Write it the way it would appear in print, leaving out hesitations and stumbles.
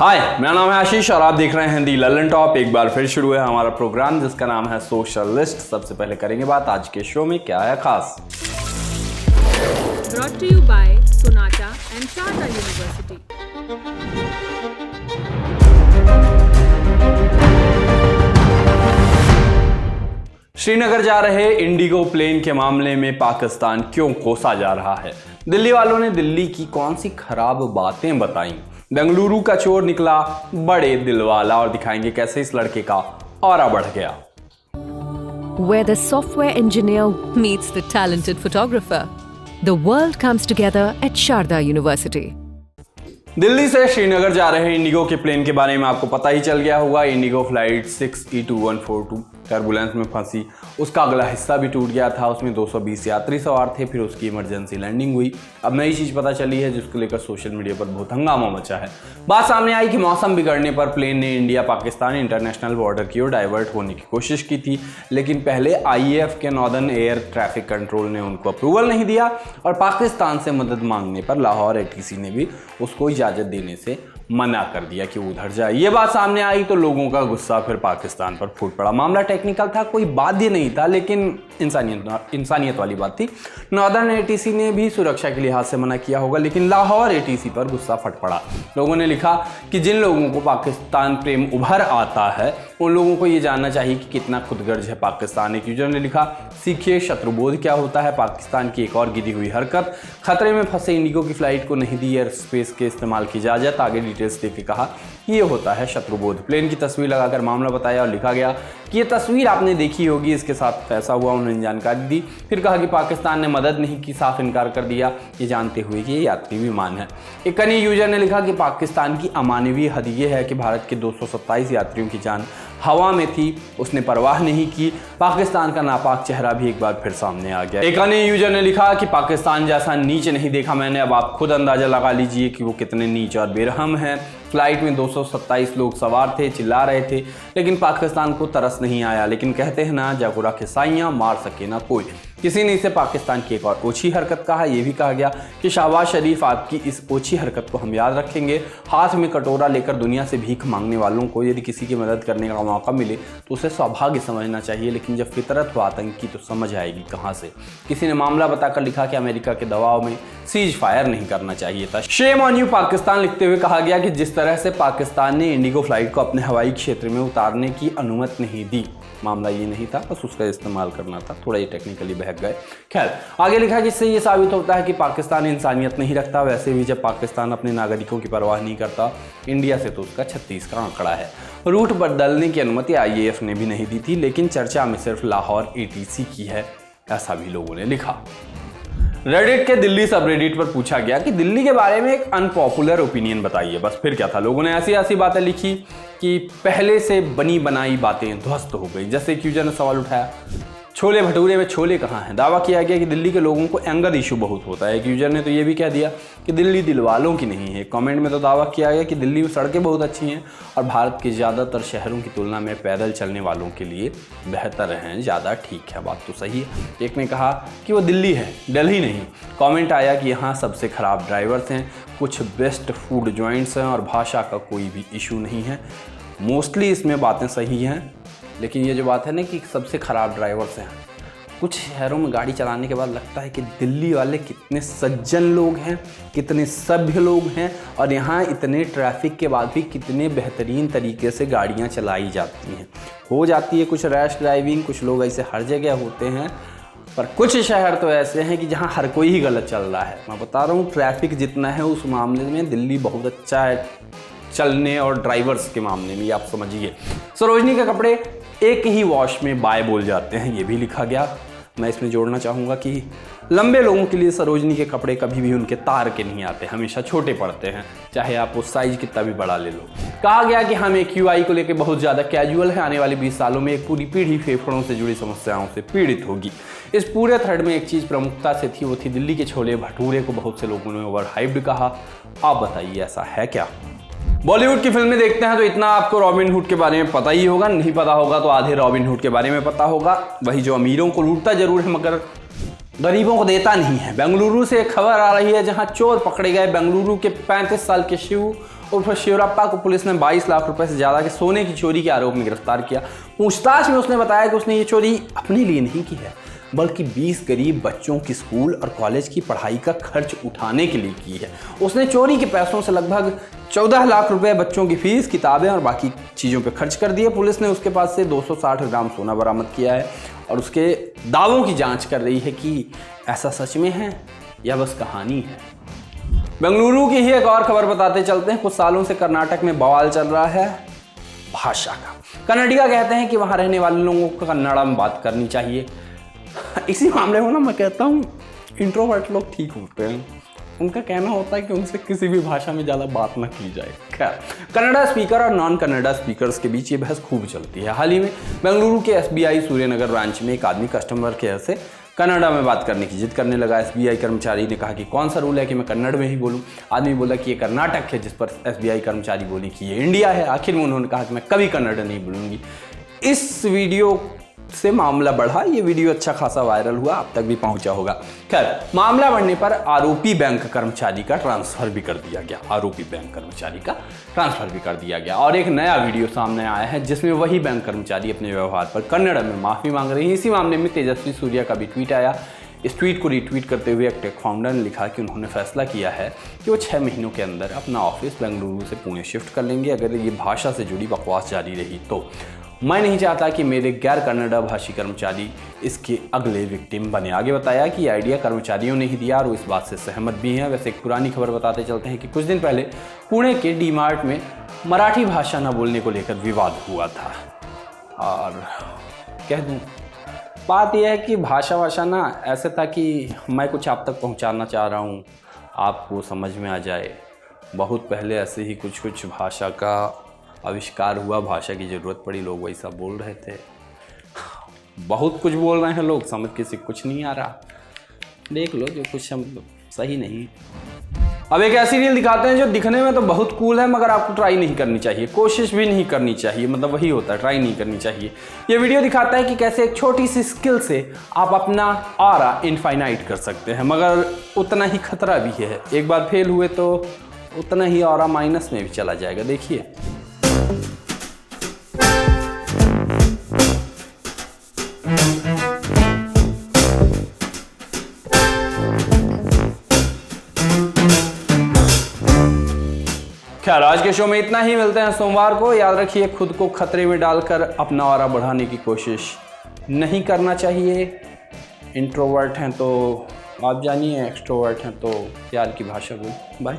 हाय, मेरा नाम है आशीष और आप देख रहे हैं दी ललन टॉप। एक बार फिर शुरू है हमारा प्रोग्राम जिसका नाम है सोशलिस्ट। सबसे पहले करेंगे बात आज के शो में क्या है खास। Brought to you by Sonata and Sharda University. Srinagar जा रहे इंडिगो प्लेन के मामले में पाकिस्तान क्यों कोसा जा रहा है, दिल्ली वालों ने दिल्ली की कौन सी खराब बातें बताई, बेंगलुरु का चोर निकला बड़े दिल वाला और दिखाएंगे कैसे इस लड़के का ऑरा बढ़ गया। Where the software engineer meets the talented photographer, the world comes together at Sharda University. Delhi से श्रीनगर जा रहे इंडिगो के प्लेन के बारे में आपको पता ही चल गया होगा। इंडिगो फ्लाइट 6E2142 टर्बुलेंस में फंसी, उसका अगला हिस्सा भी टूट गया था। उसमें 220 यात्री सवार थे, फिर उसकी इमरजेंसी लैंडिंग हुई। अब नई चीज़ पता चली है जिसको लेकर सोशल मीडिया पर बहुत हंगामा मचा है। बात सामने आई कि मौसम बिगड़ने पर प्लेन ने इंडिया पाकिस्तान इंटरनेशनल बॉर्डर की ओर डाइवर्ट होने की कोशिश की थी, लेकिन पहले IAF के नॉर्दर्न एयर ट्रैफिक कंट्रोल ने उनको अप्रूवल नहीं दिया और पाकिस्तान से मदद मांगने पर लाहौर ATC ने भी उसको इजाज़त देने से मना कर दिया कि उधर जाए। ये बात सामने आई तो लोगों का गुस्सा फिर पाकिस्तान पर फूट पड़ा। मामला टेक्निकल था, कोई बाध्य नहीं था, लेकिन इंसानियत वाली बात थी। नॉर्दर्न ATC ने भी सुरक्षा के लिहाज से मना किया होगा, लेकिन लाहौर ATC पर गुस्सा फट पड़ा। लोगों ने लिखा कि जिन लोगों को पाकिस्तान प्रेम उभर आता है उन लोगों को ये जानना चाहिए कि कितना खुदगर्ज है पाकिस्तान। एक यूजर ने लिखा, सीखिए शत्रुबोध क्या होता है। पाकिस्तान की एक और गिरी हुई हरकत, खतरे में फंसे इंडिगो की फ्लाइट को नहीं दी एयर स्पेस के इस्तेमाल की इजाज़त। आगे डिटेल्स देके कहा कि ये होता है शत्रुबोध। प्लेन की तस्वीर लगाकर मामला बताया और लिखा गया कि ये तस्वीर आपने देखी होगी, इसके साथ कैसा हुआ उन्होंने जानकारी दी। फिर कहा कि पाकिस्तान ने मदद नहीं की, साफ इनकार कर दिया, ये जानते हुए कि ये यात्री विमान है। एक अन्य यूजर ने लिखा कि पाकिस्तान की अमानवीय हद ये है कि भारत के 227 यात्रियों की जान हवा में थी, उसने परवाह नहीं की। पाकिस्तान का नापाक चेहरा भी एक बार फिर सामने आ गया। एक अन्य यूजर ने लिखा कि पाकिस्तान जैसा नीच नहीं देखा मैंने। अब आप खुद अंदाजा लगा लीजिए कि वो कितने नीच और बेरहम हैं। फ्लाइट में 227 लोग सवार थे, चिल्ला रहे थे, लेकिन पाकिस्तान को तरस नहीं आया। लेकिन कहते हैं ना, जागुरा खिसाइयाँ मार सके ना कोई। किसी ने इसे पाकिस्तान की एक और ओछी हरकत कहा। यह भी कहा गया कि शहबाज शरीफ, आपकी इस ओछी हरकत को हम याद रखेंगे। हाथ में कटोरा लेकर दुनिया से भीख मांगने वालों को यदि किसी की मदद करने का मौका मिले तो उसे सौभाग्य समझना चाहिए, लेकिन जब फितरत हो आतंकी तो समझ आएगी कहाँ से। किसी ने मामला बताकर लिखा कि अमेरिका के दबाव में सीज फायर नहीं करना चाहिए था। शेम ऑन यू पाकिस्तान लिखते हुए कहा गया कि जिस तरह से पाकिस्तान ने इंडिगो फ्लाइट को अपने हवाई क्षेत्र में उतारने की अनुमति नहीं दी, मामला ये नहीं था, बस उसका इस्तेमाल करना था। थोड़ा ये टेक्निकली बहक गए। खैर, आगे लिखा कि इससे ये साबित होता है कि पाकिस्तान इंसानियत नहीं रखता। वैसे भी जब पाकिस्तान अपने नागरिकों की परवाह नहीं करता, इंडिया से तो उसका 36 का आंकड़ा है। रूट बदलने की अनुमति IAF ने भी नहीं दी थी, लेकिन चर्चा में सिर्फ लाहौर ATC की है, ऐसा भी लोगों ने लिखा। रेडिट के दिल्ली सब रेडिट पर पूछा गया कि दिल्ली के बारे में एक अनपॉपुलर ओपिनियन बताइए। बस फिर क्या था, लोगों ने ऐसी ऐसी बातें लिखी कि पहले से बनी बनाई बातें ध्वस्त हो गई। जैसे एक यूजर ने सवाल उठाया, छोले भटूरे में छोले कहाँ हैं। दावा किया गया कि दिल्ली के लोगों को एंगर इशू बहुत होता है। एक यूजर ने तो ये भी कह दिया कि दिल्ली दिल वालों की नहीं है। कमेंट में तो दावा किया गया कि दिल्ली में सड़कें बहुत अच्छी हैं और भारत के ज़्यादातर शहरों की तुलना में पैदल चलने वालों के लिए बेहतर हैं, ज़्यादा ठीक है। बात तो सही है। एक ने कहा कि वो दिल्ली है, दिल्ली नहीं। कमेंट आया कि यहाँ सबसे ख़राब ड्राइवर्स हैं, कुछ बेस्ट फूड जॉइंट्स हैं और भाषा का कोई भी इशू नहीं है। मोस्टली इसमें बातें सही हैं, लेकिन ये जो बात है ना कि सबसे ख़राब ड्राइवर्स हैं, कुछ शहरों में गाड़ी चलाने के बाद लगता है कि दिल्ली वाले कितने सज्जन लोग हैं, कितने सभ्य लोग हैं और यहाँ इतने ट्रैफिक के बाद भी कितने बेहतरीन तरीके से गाड़ियाँ चलाई जाती हैं। हो जाती है कुछ रैश ड्राइविंग, कुछ लोग ऐसे हर जगह होते हैं, पर कुछ शहर तो ऐसे हैं कि जहाँ हर कोई ही गलत चल रहा है। मैं बता रहा हूँ, ट्रैफिक जितना है उस मामले में दिल्ली बहुत अच्छा है चलने और ड्राइवर्स के मामले में, ये आप समझिए। सरोजनी के कपड़े एक ही वॉश में बाय बोल जाते हैं, ये भी लिखा गया। मैं इसमें जोड़ना चाहूँगा कि लंबे लोगों के लिए सरोजनी के कपड़े कभी भी उनके तार के नहीं आते, हमेशा छोटे पड़ते हैं, चाहे आप उस साइज कितना भी बड़ा ले लो। कहा गया कि हम QI को लेकर बहुत ज़्यादा कैजुअल है। आने वाली 20 सालों में एक पूरी पीढ़ी फेफड़ों से जुड़ी समस्याओं से पीड़ित होगी। इस पूरे थ्रेड में एक चीज़ प्रमुखता से थी, वो थी दिल्ली के छोले भटूरे को बहुत से लोगों ने ओवर हाइप्ड कहा। आप बताइए ऐसा है क्या? बॉलीवुड की फिल्में देखते हैं तो इतना आपको रॉबिन हुड के बारे में पता ही होगा, नहीं पता होगा तो आधे रॉबिन हुड के बारे में पता होगा। वही जो अमीरों को लूटता जरूर है मगर गरीबों को देता नहीं है। बेंगलुरु से एक खबर आ रही है जहां चोर पकड़े गए। बेंगलुरु के 35 साल के शिव उर्फ शिवरप्पा को पुलिस ने 22 लाख रुपए से ज़्यादा के सोने की चोरी के आरोप में गिरफ्तार किया। पूछताछ में उसने बताया कि उसने ये चोरी अपने लिए नहीं की है, बल्कि 20 गरीब बच्चों की स्कूल और कॉलेज की पढ़ाई का खर्च उठाने के लिए की है। उसने चोरी के पैसों से लगभग 14 लाख रुपए बच्चों की फीस, किताबें और बाकी चीज़ों पे खर्च कर दिए। पुलिस ने उसके पास से 260 ग्राम सोना बरामद किया है और उसके दावों की जांच कर रही है कि ऐसा सच में है या बस कहानी है। बेंगलुरु की ही एक और खबर बताते चलते हैं। कुछ सालों से कर्नाटक में बवाल चल रहा है भाषा का। कन्नडिगा कहते हैं कि वहाँ रहने वाले लोगों को कन्नड़ा में बात करनी चाहिए। इसी मामले में ना मैं कहता हूँ इंट्रोवर्ट लोग ठीक होते हैं। उनका कहना होता है कि उनसे किसी भी भाषा में ज़्यादा बात ना की जाए। खैर, कन्नड़ा स्पीकर और नॉन कन्नड़ा स्पीकर्स के बीच ये बहस खूब चलती है। हाल ही में बेंगलुरु के SBI सूर्यनगर ब्रांच में एक आदमी कस्टमर केयर से कन्नड़ा में बात करने की जिद करने लगा। SBI कर्मचारी ने कहा कि कौन सा रूल है कि मैं कन्नड़ में ही बोलूं। आदमी बोला कि ये कर्नाटक है, जिस पर SBI कर्मचारी बोली कि ये इंडिया है। आखिर में उन्होंने कहा कि मैं कभी कन्नड़ नहीं बोलूँगी। इस वीडियो से मामला बढ़ा। ये वीडियो अच्छा खासा वायरल हुआ, अब तक भी पहुंचा होगा। खैर, मामला बढ़ने पर आरोपी बैंक कर्मचारी का ट्रांसफर भी कर दिया गया। आरोपी बैंक कर्मचारी का ट्रांसफर भी कर दिया गया और एक नया वीडियो सामने आया है जिसमें वही बैंक कर्मचारी अपने व्यवहार पर कन्नड़ में माफ़ी मांग रही है। इसी मामले में तेजस्वी सूर्या का भी ट्वीट आया। इस ट्वीट को रीट्वीट करते हुए एक टेक फाउंडर ने लिखा कि उन्होंने फैसला किया है कि वो 6 महीनों के अंदर अपना ऑफिस बेंगलुरु से पुणे शिफ्ट कर लेंगे अगर ये भाषा से जुड़ी बकवास जारी रही तो। मैं नहीं चाहता कि मेरे गैर कन्नड़ा भाषी कर्मचारी इसके अगले विक्टिम बने। आगे बताया कि आइडिया कर्मचारियों ने ही दिया और वो इस बात से सहमत भी हैं। वैसे एक पुरानी खबर बताते चलते हैं कि कुछ दिन पहले पुणे के डीमार्ट में मराठी भाषा न बोलने को लेकर विवाद हुआ था। और कह दूँ, बात यह है कि भाषा ना ऐसे था कि मैं कुछ आप तक पहुँचाना चाह रहा हूँ, आपको समझ में आ जाए। बहुत पहले ऐसे ही कुछ भाषा का आविष्कार हुआ, भाषा की ज़रूरत पड़ी, लोग वैसा बोल रहे थे। बहुत कुछ बोल रहे हैं लोग, समझ किसी कुछ नहीं आ रहा। देख लो जो कुछ मतलब सही नहीं। अब एक ऐसी रील दिखाते हैं जो दिखने में तो बहुत कूल है मगर आपको ट्राई नहीं करनी चाहिए, कोशिश भी नहीं करनी चाहिए। मतलब वही होता है, ट्राई नहीं करनी चाहिए। ये वीडियो दिखाता है कि कैसे एक छोटी सी स्किल से आप अपना ऑरा इनफाइनाइट कर सकते हैं, मगर उतना ही खतरा भी है। एक बार फेल हुए तो उतना ही ऑरा माइनस में भी चला जाएगा। देखिए, खैर, आज के शो में इतना ही। मिलते हैं सोमवार को। याद रखिए, खुद को खतरे में डालकर अपना ऑरा बढ़ाने की कोशिश नहीं करना चाहिए। इंट्रोवर्ट हैं तो आप जानिए, एक्सट्रोवर्ट हैं तो प्यार की भाषा बोल। बाय।